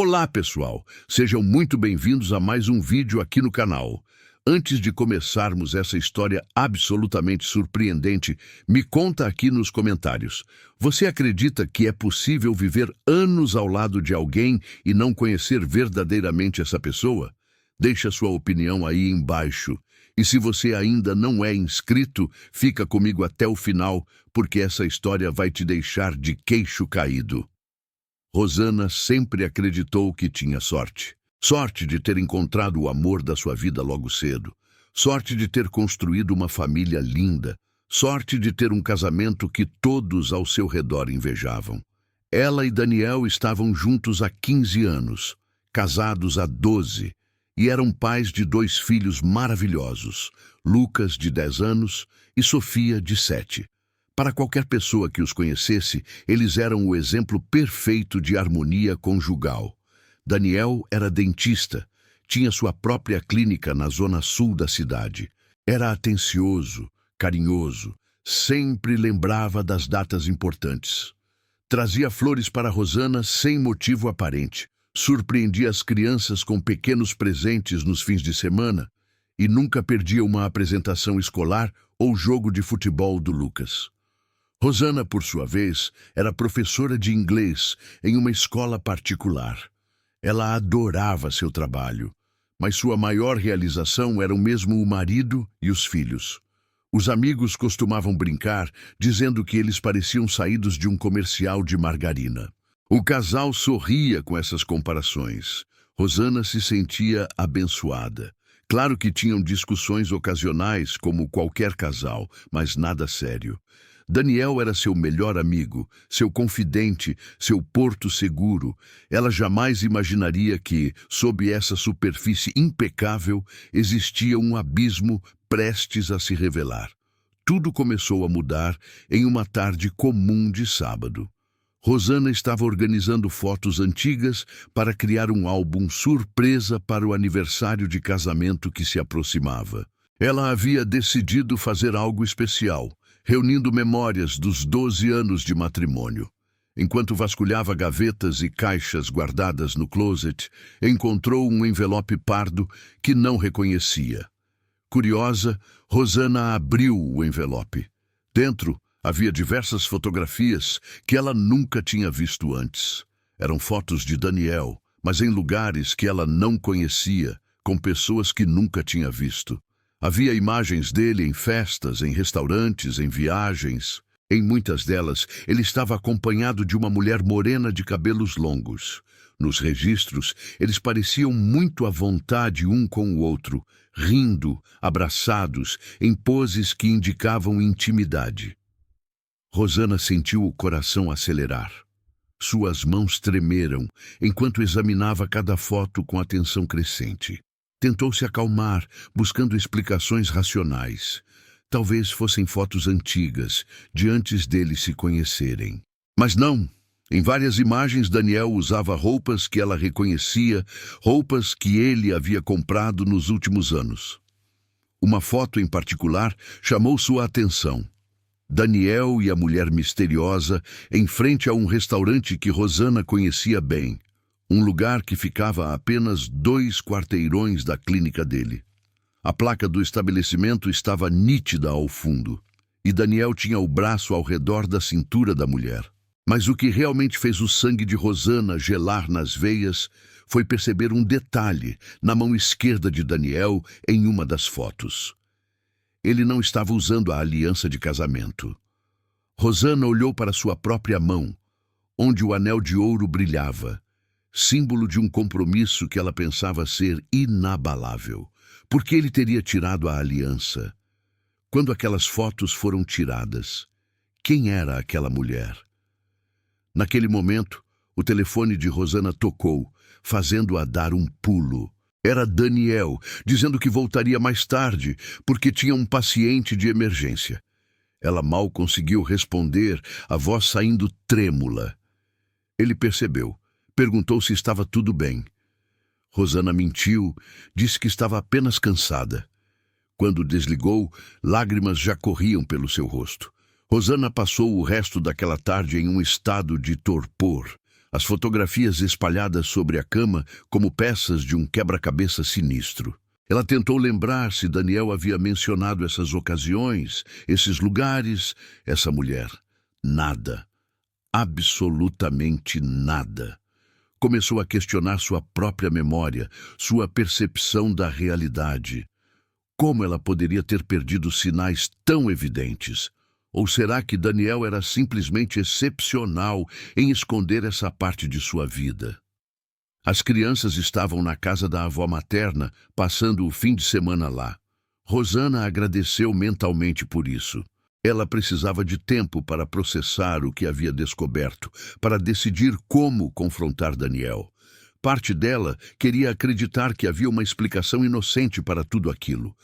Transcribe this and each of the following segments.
Olá, pessoal! Sejam muito bem-vindos a mais um vídeo aqui no canal. Antes de começarmos essa história absolutamente surpreendente, me conta aqui nos comentários. Você acredita que é possível viver anos ao lado de alguém e não conhecer verdadeiramente essa pessoa? Deixa sua opinião aí embaixo. E se você ainda não é inscrito, fica comigo até o final, porque essa história vai te deixar de queixo caído. Rosana sempre acreditou que tinha sorte. Sorte de ter encontrado o amor da sua vida logo cedo. Sorte de ter construído uma família linda. Sorte de ter um casamento que todos ao seu redor invejavam. Ela e Daniel estavam juntos há 15 anos, casados há 12, e eram pais de 2 filhos maravilhosos, Lucas, de 10 anos, e Sofia, de 7. Para qualquer pessoa que os conhecesse, eles eram o exemplo perfeito de harmonia conjugal. Daniel era dentista, tinha sua própria clínica na zona sul da cidade. Era atencioso, carinhoso, sempre lembrava das datas importantes. Trazia flores para Rosana sem motivo aparente. Surpreendia as crianças com pequenos presentes nos fins de semana e nunca perdia uma apresentação escolar ou jogo de futebol do Lucas. Rosana, por sua vez, era professora de inglês em uma escola particular. Ela adorava seu trabalho, mas sua maior realização eram mesmo o marido e os filhos. Os amigos costumavam brincar, dizendo que eles pareciam saídos de um comercial de margarina. O casal sorria com essas comparações. Rosana se sentia abençoada. Claro que tinham discussões ocasionais, como qualquer casal, mas nada sério. Daniel era seu melhor amigo, seu confidente, seu porto seguro. Ela jamais imaginaria que, sob essa superfície impecável, existia um abismo prestes a se revelar. Tudo começou a mudar em uma tarde comum de sábado. Rosana estava organizando fotos antigas para criar um álbum surpresa para o aniversário de casamento que se aproximava. Ela havia decidido fazer algo especial, reunindo memórias dos 12 anos de matrimônio. Enquanto vasculhava gavetas e caixas guardadas no closet, encontrou um envelope pardo que não reconhecia. Curiosa, Rosana abriu o envelope. Dentro havia diversas fotografias que ela nunca tinha visto antes. Eram fotos de Daniel, mas em lugares que ela não conhecia, com pessoas que nunca tinha visto. Havia imagens dele em festas, em restaurantes, em viagens. Em muitas delas, ele estava acompanhado de uma mulher morena de cabelos longos. Nos registros, eles pareciam muito à vontade um com o outro, rindo, abraçados, em poses que indicavam intimidade. Rosana sentiu o coração acelerar. Suas mãos tremeram enquanto examinava cada foto com atenção crescente. Tentou se acalmar, buscando explicações racionais. Talvez fossem fotos antigas, de antes deles se conhecerem. Mas não! Em várias imagens, Daniel usava roupas que ela reconhecia, roupas que ele havia comprado nos últimos anos. Uma foto em particular chamou sua atenção. Daniel e a mulher misteriosa em frente a um restaurante que Rosana conhecia bem. Um lugar que ficava a apenas 2 quarteirões da clínica dele. A placa do estabelecimento estava nítida ao fundo, e Daniel tinha o braço ao redor da cintura da mulher. Mas o que realmente fez o sangue de Rosana gelar nas veias foi perceber um detalhe na mão esquerda de Daniel em uma das fotos. Ele não estava usando a aliança de casamento. Rosana olhou para sua própria mão, onde o anel de ouro brilhava, símbolo de um compromisso que ela pensava ser inabalável. Por que ele teria tirado a aliança? Quando aquelas fotos foram tiradas, quem era aquela mulher? Naquele momento, o telefone de Rosana tocou, fazendo-a dar um pulo. Era Daniel, dizendo que voltaria mais tarde, porque tinha um paciente de emergência. Ela mal conseguiu responder, a voz saindo trêmula. Ele percebeu. Perguntou se estava tudo bem. Rosana mentiu, disse que estava apenas cansada. Quando desligou, lágrimas já corriam pelo seu rosto. Rosana passou o resto daquela tarde em um estado de torpor, as fotografias espalhadas sobre a cama como peças de um quebra-cabeça sinistro. Ela tentou lembrar se Daniel havia mencionado essas ocasiões, esses lugares, essa mulher. Nada. Absolutamente nada. Começou a questionar sua própria memória, sua percepção da realidade. Como ela poderia ter perdido sinais tão evidentes? Ou será que Daniel era simplesmente excepcional em esconder essa parte de sua vida? As crianças estavam na casa da avó materna, passando o fim de semana lá. Rosana agradeceu mentalmente por isso. Ela precisava de tempo para processar o que havia descoberto, para decidir como confrontar Daniel. Parte dela queria acreditar que havia uma explicação inocente para tudo aquilo.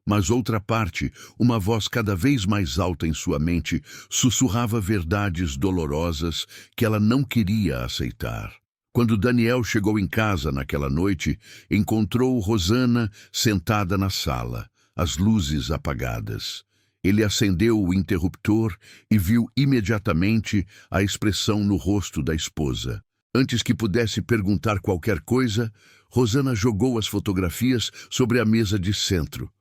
Mas outra parte, uma voz cada vez mais alta em sua mente, sussurrava verdades dolorosas que ela não queria aceitar. Quando Daniel chegou em casa naquela noite, encontrou Rosana sentada na sala, as luzes apagadas. Ele acendeu o interruptor e viu imediatamente a expressão no rosto da esposa. Antes que pudesse perguntar qualquer coisa, Rosana jogou as fotografias sobre a mesa de centro.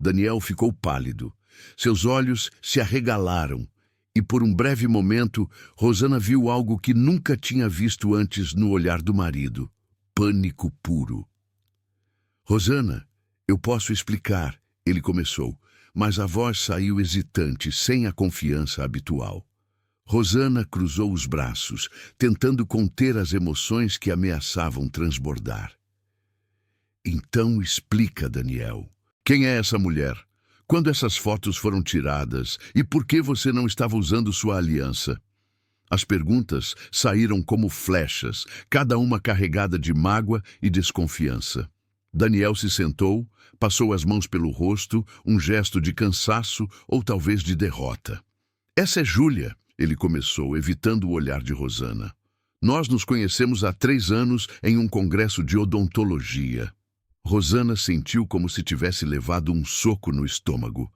Daniel ficou pálido. Seus olhos se arregalaram. E por um breve momento, Rosana viu algo que nunca tinha visto antes no olhar do marido. Pânico puro. Rosana, eu posso explicar, ele começou, mas a voz saiu hesitante, sem a confiança habitual. Rosana cruzou os braços, tentando conter as emoções que ameaçavam transbordar. Então explica, Daniel. Quem é essa mulher? Quando essas fotos foram tiradas e por que você não estava usando sua aliança? As perguntas saíram como flechas, cada uma carregada de mágoa e desconfiança. Daniel se sentou, passou as mãos pelo rosto, um gesto de cansaço ou talvez de derrota. Essa é Júlia, ele começou, evitando o olhar de Rosana. Nós nos conhecemos há 3 anos em um congresso de odontologia. Rosana sentiu como se tivesse levado um soco no estômago.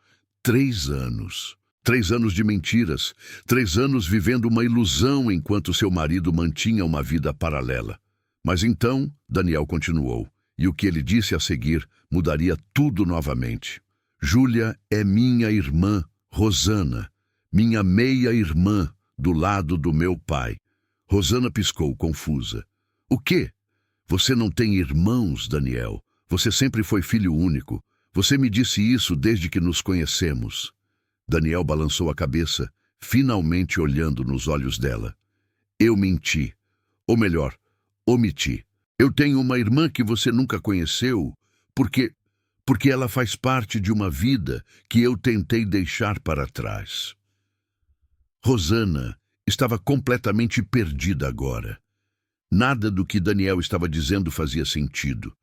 3 anos. 3 anos de mentiras. 3 anos vivendo uma ilusão enquanto seu marido mantinha uma vida paralela. Mas então, Daniel continuou, e o que ele disse a seguir mudaria tudo novamente. Júlia é minha irmã, Rosana, minha meia-irmã, do lado do meu pai. Rosana piscou, confusa. O quê? Você não tem irmãos, Daniel? Você sempre foi filho único. Você me disse isso desde que nos conhecemos. Daniel balançou a cabeça, finalmente olhando nos olhos dela. Eu menti. Ou melhor, omiti. Eu tenho uma irmã que você nunca conheceu, porque ela faz parte de uma vida que eu tentei deixar para trás. Rosana estava completamente perdida agora. Nada do que Daniel estava dizendo fazia sentido.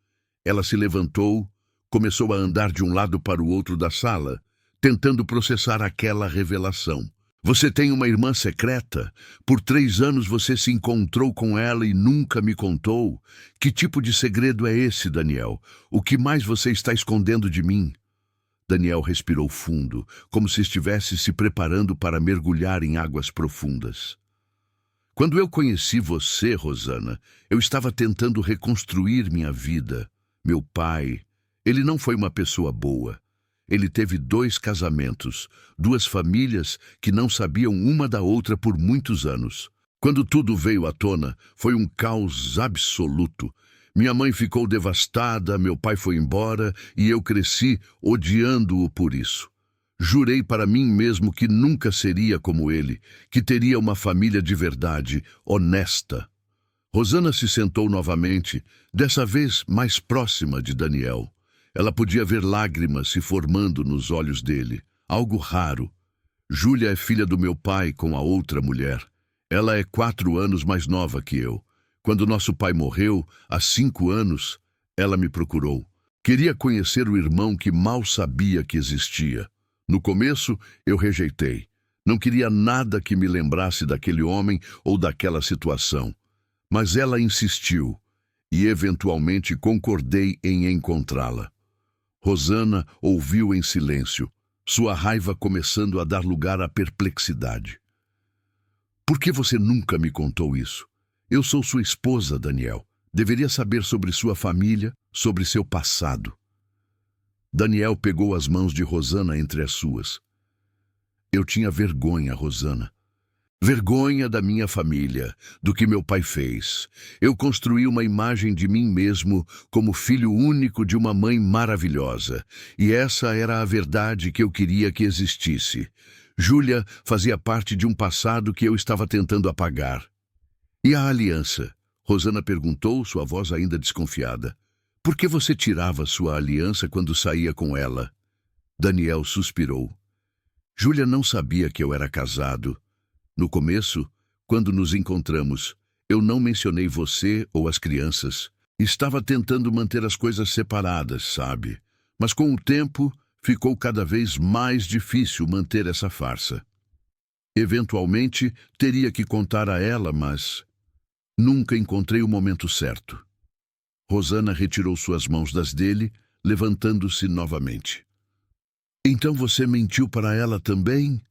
Ela se levantou, começou a andar de um lado para o outro da sala, tentando processar aquela revelação. Você tem uma irmã secreta? Por 3 anos você se encontrou com ela e nunca me contou? Que tipo de segredo é esse, Daniel? O que mais você está escondendo de mim? Daniel respirou fundo, como se estivesse se preparando para mergulhar em águas profundas. Quando eu conheci você, Rosana, eu estava tentando reconstruir minha vida. Meu pai, ele não foi uma pessoa boa. Ele teve 2 casamentos, 2 famílias que não sabiam uma da outra por muitos anos. Quando tudo veio à tona, foi um caos absoluto. Minha mãe ficou devastada, meu pai foi embora e eu cresci odiando-o por isso. Jurei para mim mesmo que nunca seria como ele, que teria uma família de verdade, honesta. Rosana se sentou novamente, dessa vez mais próxima de Daniel. Ela podia ver lágrimas se formando nos olhos dele, algo raro. Júlia é filha do meu pai com a outra mulher. Ela é 4 anos mais nova que eu. Quando nosso pai morreu, há 5 anos, ela me procurou. Queria conhecer o irmão que mal sabia que existia. No começo, eu rejeitei. Não queria nada que me lembrasse daquele homem ou daquela situação. Mas ela insistiu, e eventualmente concordei em encontrá-la. Rosana ouviu em silêncio, sua raiva começando a dar lugar à perplexidade. Por que você nunca me contou isso? Eu sou sua esposa, Daniel. Deveria saber sobre sua família, sobre seu passado. Daniel pegou as mãos de Rosana entre as suas. Eu tinha vergonha, Rosana. Vergonha da minha família, do que meu pai fez. Eu construí uma imagem de mim mesmo como filho único de uma mãe maravilhosa. E essa era a verdade que eu queria que existisse. Júlia fazia parte de um passado que eu estava tentando apagar. E a aliança? Rosana perguntou, sua voz ainda desconfiada. Por que você tirava sua aliança quando saía com ela? Daniel suspirou. Júlia não sabia que eu era casado. No começo, quando nos encontramos, eu não mencionei você ou as crianças. Estava tentando manter as coisas separadas, sabe? Mas com o tempo, ficou cada vez mais difícil manter essa farsa. Eventualmente, teria que contar a ela, mas nunca encontrei o momento certo. Rosana retirou suas mãos das dele, levantando-se novamente. Então você mentiu para ela também?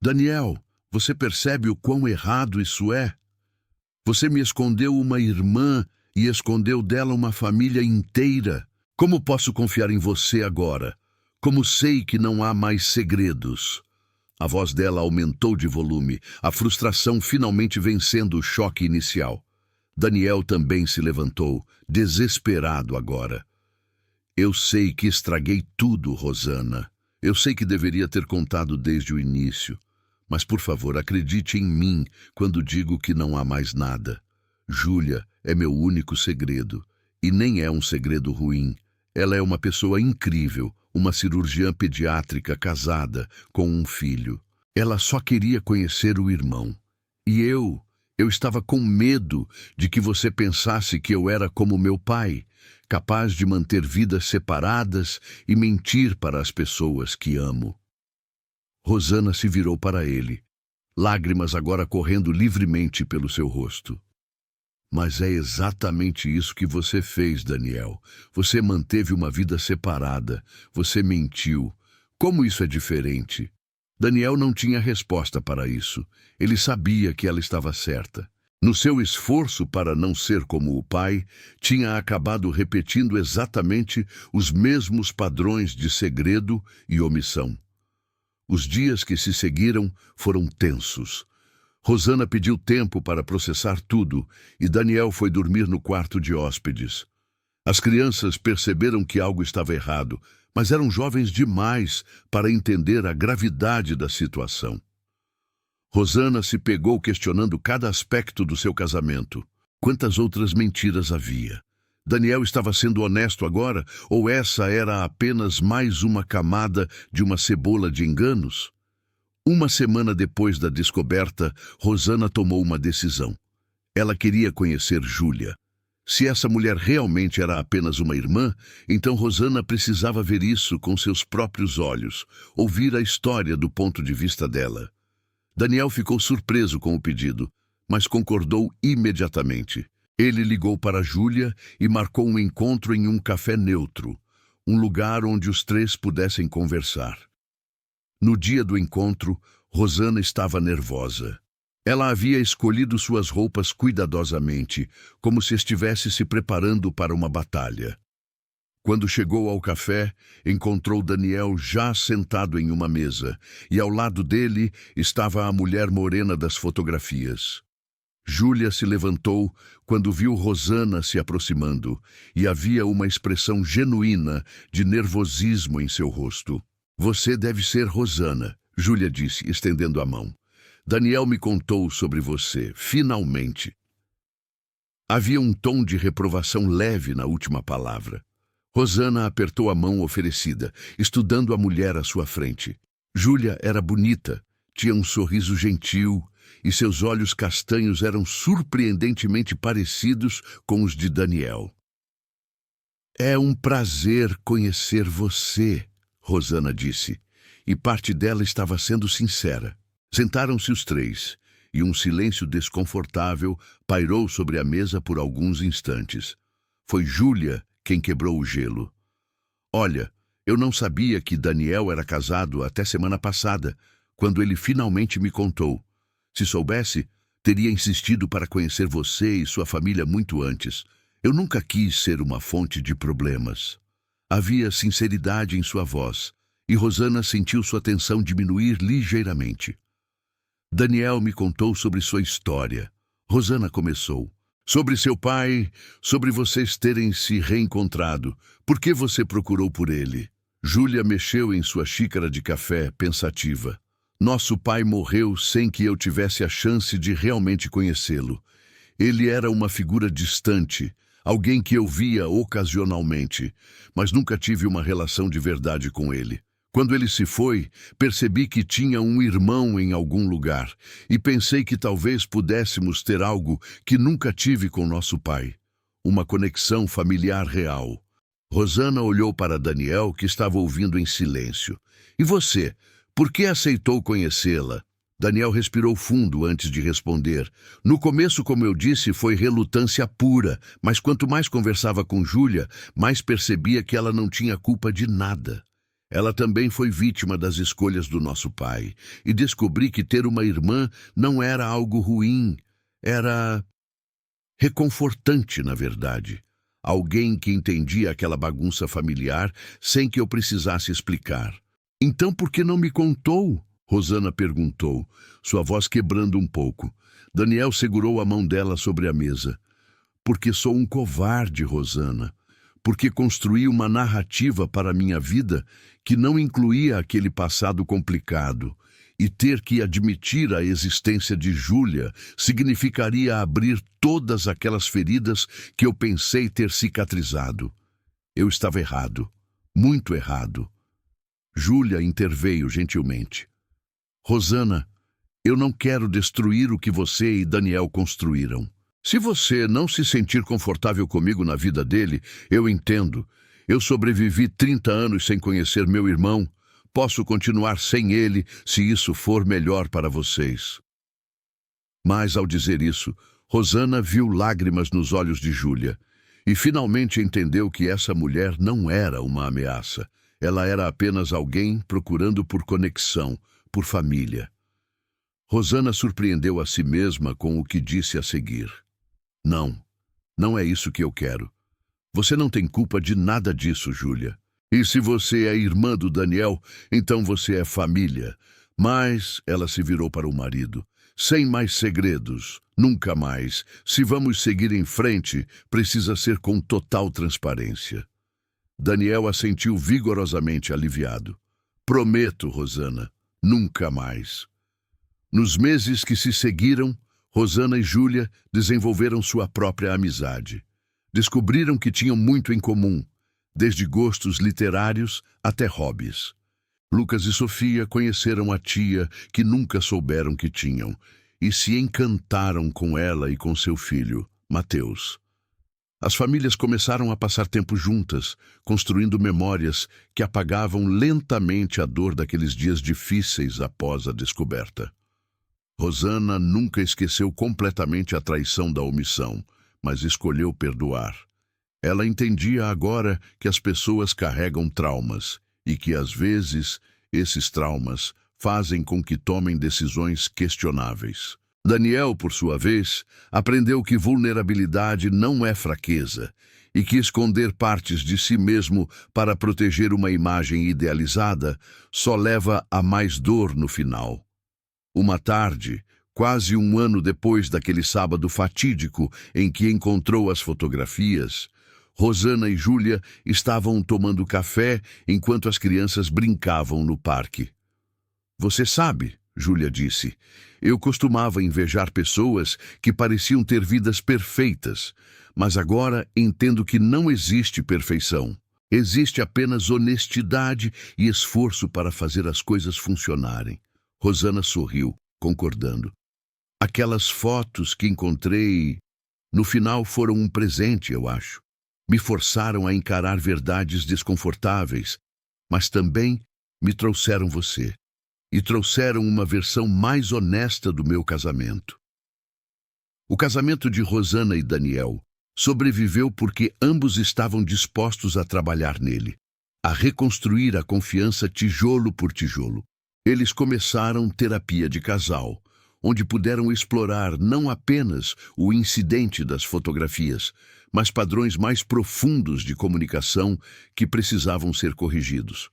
Daniel, você percebe o quão errado isso é? Você me escondeu uma irmã e escondeu dela uma família inteira. Como posso confiar em você agora? Como sei que não há mais segredos? A voz dela aumentou de volume, a frustração finalmente vencendo o choque inicial. Daniel também se levantou, desesperado agora. Eu sei que estraguei tudo, Rosana. Eu sei que deveria ter contado desde o início. Mas, por favor, acredite em mim quando digo que não há mais nada. Júlia é meu único segredo. E nem é um segredo ruim. Ela é uma pessoa incrível, uma cirurgiã pediátrica casada, com um filho. Ela só queria conhecer o irmão. E eu estava com medo de que você pensasse que eu era como meu pai, capaz de manter vidas separadas e mentir para as pessoas que amo. Rosana se virou para ele, lágrimas agora correndo livremente pelo seu rosto. Mas é exatamente isso que você fez, Daniel. Você manteve uma vida separada. Você mentiu. Como isso é diferente? Daniel não tinha resposta para isso. Ele sabia que ela estava certa. No seu esforço para não ser como o pai, tinha acabado repetindo exatamente os mesmos padrões de segredo e omissão. Os dias que se seguiram foram tensos. Rosana pediu tempo para processar tudo e Daniel foi dormir no quarto de hóspedes. As crianças perceberam que algo estava errado, mas eram jovens demais para entender a gravidade da situação. Rosana se pegou questionando cada aspecto do seu casamento. Quantas outras mentiras havia? Daniel estava sendo honesto agora, ou essa era apenas mais uma camada de uma cebola de enganos? Uma semana depois da descoberta, Rosana tomou uma decisão. Ela queria conhecer Júlia. Se essa mulher realmente era apenas uma irmã, então Rosana precisava ver isso com seus próprios olhos, ouvir a história do ponto de vista dela. Daniel ficou surpreso com o pedido, mas concordou imediatamente. Ele ligou para Júlia e marcou um encontro em um café neutro, um lugar onde os três pudessem conversar. No dia do encontro, Rosana estava nervosa. Ela havia escolhido suas roupas cuidadosamente, como se estivesse se preparando para uma batalha. Quando chegou ao café, encontrou Daniel já sentado em uma mesa, e ao lado dele estava a mulher morena das fotografias. Júlia se levantou quando viu Rosana se aproximando, e havia uma expressão genuína de nervosismo em seu rosto. Você deve ser Rosana, Júlia disse, estendendo a mão. Daniel me contou sobre você, finalmente. Havia um tom de reprovação leve na última palavra. Rosana apertou a mão oferecida, estudando a mulher à sua frente. Júlia era bonita, tinha um sorriso gentil, e seus olhos castanhos eram surpreendentemente parecidos com os de Daniel. É um prazer conhecer você, Rosana disse, e parte dela estava sendo sincera. Sentaram-se os três, e um silêncio desconfortável pairou sobre a mesa por alguns instantes. Foi Júlia quem quebrou o gelo. Olha, eu não sabia que Daniel era casado até semana passada, quando ele finalmente me contou. Se soubesse, Teria insistido para conhecer você e sua família muito antes. Eu nunca quis ser uma fonte de problemas. Havia sinceridade em sua voz, e Rosana sentiu sua tensão diminuir ligeiramente. Daniel me contou sobre sua história. Rosana começou. Sobre seu pai, sobre vocês terem se reencontrado. Por que você procurou por ele? Júlia mexeu em sua xícara de café, pensativa. Nosso pai morreu sem que eu tivesse a chance de realmente conhecê-lo. Ele era uma figura distante, alguém que eu via ocasionalmente, mas nunca tive uma relação de verdade com ele. Quando ele se foi, percebi que tinha um irmão em algum lugar e pensei que talvez pudéssemos ter algo que nunca tive com nosso pai. Uma conexão familiar real. Rosana olhou para Daniel, que estava ouvindo em silêncio. E você? Por que aceitou conhecê-la? Daniel respirou fundo antes de responder. No começo, como eu disse, foi relutância pura, mas quanto mais conversava com Júlia, mais percebia que ela não tinha culpa de nada. Ela também foi vítima das escolhas do nosso pai, e descobri que ter uma irmã não era algo ruim, era reconfortante, na verdade. Alguém que entendia aquela bagunça familiar sem que eu precisasse explicar. Então por que não me contou? Rosana perguntou, sua voz quebrando um pouco. Daniel segurou a mão dela sobre a mesa. Porque sou um covarde, Rosana. Porque construí uma narrativa para a minha vida que não incluía aquele passado complicado, e ter que admitir a existência de Júlia significaria abrir todas aquelas feridas que eu pensei ter cicatrizado. Eu estava errado, muito errado. Júlia interveio gentilmente. Rosana, eu não quero destruir o que você e Daniel construíram. Se você não se sentir confortável comigo na vida dele, eu entendo. Eu sobrevivi 30 anos sem conhecer meu irmão. Posso continuar sem ele, se isso for melhor para vocês. Mas, ao dizer isso, Rosana viu lágrimas nos olhos de Júlia e finalmente entendeu que essa mulher não era uma ameaça. Ela era apenas alguém procurando por conexão, por família. Rosana surpreendeu a si mesma com o que disse a seguir. Não, não é isso que eu quero. Você não tem culpa de nada disso, Júlia. E se você é irmã do Daniel, então você é família. Mas ela se virou para o marido. Sem mais segredos, nunca mais. Se vamos seguir em frente, precisa ser com total transparência. Daniel assentiu vigorosamente aliviado. Prometo, Rosana, nunca mais. Nos meses que se seguiram, Rosana e Júlia desenvolveram sua própria amizade. Descobriram que tinham muito em comum, desde gostos literários até hobbies. Lucas e Sofia conheceram a tia que nunca souberam que tinham e se encantaram com ela e com seu filho, Mateus. As famílias começaram a passar tempo juntas, construindo memórias que apagavam lentamente a dor daqueles dias difíceis após a descoberta. Rosana nunca esqueceu completamente a traição da omissão, mas escolheu perdoar. Ela entendia agora que as pessoas carregam traumas e que, às vezes, esses traumas fazem com que tomem decisões questionáveis. Daniel, por sua vez, aprendeu que vulnerabilidade não é fraqueza e que esconder partes de si mesmo para proteger uma imagem idealizada só leva a mais dor no final. Uma tarde, quase um ano depois daquele sábado fatídico em que encontrou as fotografias, Rosana e Júlia estavam tomando café enquanto as crianças brincavam no parque. Você sabe, Júlia disse, eu costumava invejar pessoas que pareciam ter vidas perfeitas, mas agora entendo que não existe perfeição. Existe apenas honestidade e esforço para fazer as coisas funcionarem. Rosana sorriu, concordando. Aquelas fotos que encontrei, no final foram um presente, eu acho. Me forçaram a encarar verdades desconfortáveis, mas também me trouxeram você. E trouxeram uma versão mais honesta do meu casamento. O casamento de Rosana e Daniel sobreviveu porque ambos estavam dispostos a trabalhar nele, a reconstruir a confiança tijolo por tijolo. Eles começaram terapia de casal, onde puderam explorar não apenas o incidente das fotografias, mas padrões mais profundos de comunicação que precisavam ser corrigidos.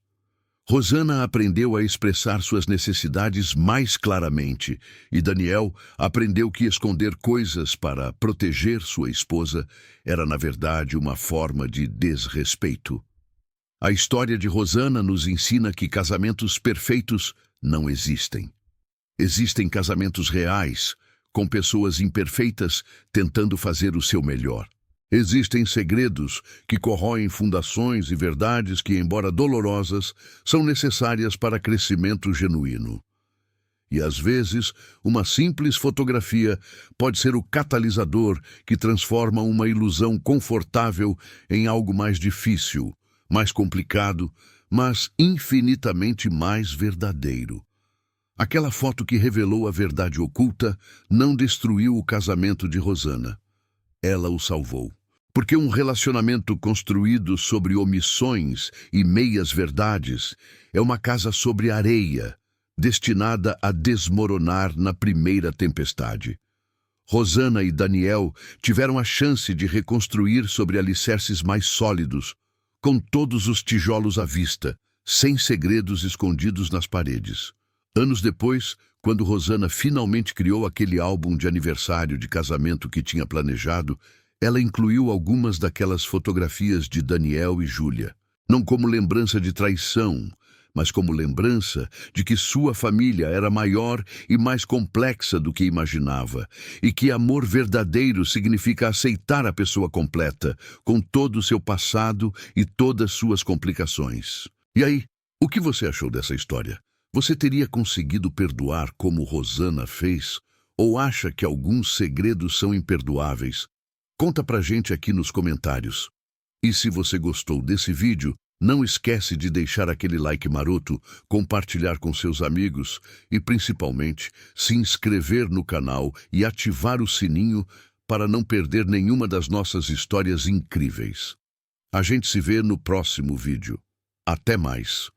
Rosana aprendeu a expressar suas necessidades mais claramente, e Daniel aprendeu que esconder coisas para proteger sua esposa era, na verdade, uma forma de desrespeito. A história de Rosana nos ensina que casamentos perfeitos não existem. Existem casamentos reais, com pessoas imperfeitas tentando fazer o seu melhor. Existem segredos que corroem fundações e verdades que, embora dolorosas, são necessárias para crescimento genuíno. E, às vezes, uma simples fotografia pode ser o catalisador que transforma uma ilusão confortável em algo mais difícil, mais complicado, mas infinitamente mais verdadeiro. Aquela foto que revelou a verdade oculta não destruiu o casamento de Rosana. Ela o salvou. Porque um relacionamento construído sobre omissões e meias-verdades é uma casa sobre areia, destinada a desmoronar na primeira tempestade. Rosana e Daniel tiveram a chance de reconstruir sobre alicerces mais sólidos, com todos os tijolos à vista, sem segredos escondidos nas paredes. Anos depois, quando Rosana finalmente criou aquele álbum de aniversário de casamento que tinha planejado, ela incluiu algumas daquelas fotografias de Daniel e Júlia, não como lembrança de traição, mas como lembrança de que sua família era maior e mais complexa do que imaginava, e que amor verdadeiro significa aceitar a pessoa completa, com todo o seu passado e todas suas complicações. E aí, o que você achou dessa história? Você teria conseguido perdoar como Rosana fez? Ou acha que alguns segredos são imperdoáveis? Conta pra gente aqui nos comentários. E se você gostou desse vídeo, não esquece de deixar aquele like maroto, compartilhar com seus amigos e, principalmente, se inscrever no canal e ativar o sininho para não perder nenhuma das nossas histórias incríveis. A gente se vê no próximo vídeo. Até mais!